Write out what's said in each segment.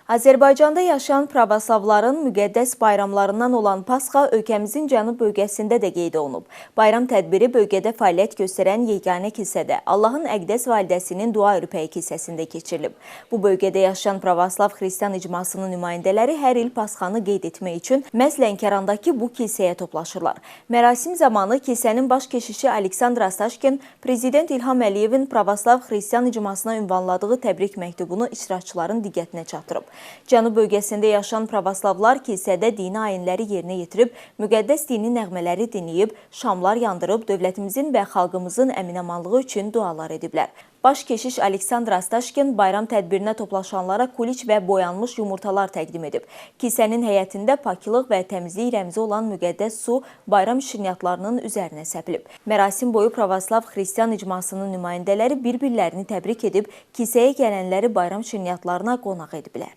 Azərbaycanda yaşayan pravoslavların müqəddəs bayramlarından olan Pasxa ölkəmizin cənub bölgəsində də qeyd olunub. Bayram tədbiri bölgədə fəaliyyət göstərən yeganə kilsədə Allahın Əqdəs Validəsinin dua ürpəyi kilsəsində keçirilib. Bu bölgədə yaşayan pravoslav xristian icmasının nümayəndələri hər il Pasxanı qeyd etmək üçün məhz Lənkərandakı bu kilsəyə toplaşırlar. Mərasim zamanı kilsənin baş keşişi Aleksandr Astaşkin Prezident İlham Əliyevin pravoslav xristian icmasına ünvanladığı təbrik məktubunu iştirakçıların diqqətinə çatdırıb. Cənub bölgəsində yaşayan pravoslavlar kilsədə dini ayinləri yerinə yetirib, müqəddəs dini nəğmələri dinləyib, şamlar yandırıb, dövlətimizin və xalqımızın əminamanlığı üçün dualar ediblər. Baş keşiş Aleksandr Astaşkin bayram tədbirinə toplaşanlara kuliç və boyanmış yumurtalar təqdim edib. Kilsənin həyətində paklıq və təmizlik rəmzi olan müqəddəs su bayram şirniyyatlarının üzərinə səpilib. Mərasim boyu pravoslav xristian icmasının nümayəndələri bir-birlərini təbrik edib, kilsəyə gələnləri bayram şirniyyatlarına qonaq ediblər.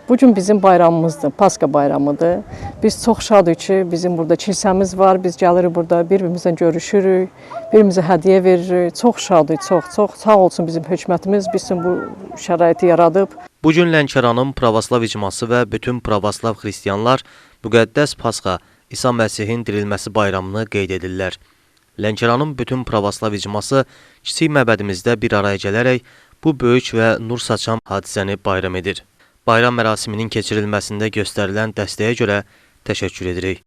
Bugün bizim bayramımızdır, Pasxa bayramıdır. Biz çox şadıq ki, bizim burada kilsəmiz var, biz gəlirik burada, bir-birimizlə görüşürük, bir-birimizə hədiyyə veririk. Çox şadıq, çox sağ olsun bizim hökumətimiz, bizim bu şəraiti yaradıb. Bugün Lənkəranın pravoslav icması və bütün pravoslav xristiyanlar müqəddəs Pasxa, İsa Məsihin dirilməsi bayramını qeyd edirlər. Lənkəranın bütün pravoslav icması kiçik məbədimizdə bir araya gələrək bu böyük və nur saçan hadisəni bayram edir. Bayram mərasiminin keçirilməsində göstərilən dəstəyə görə təşəkkür edirik.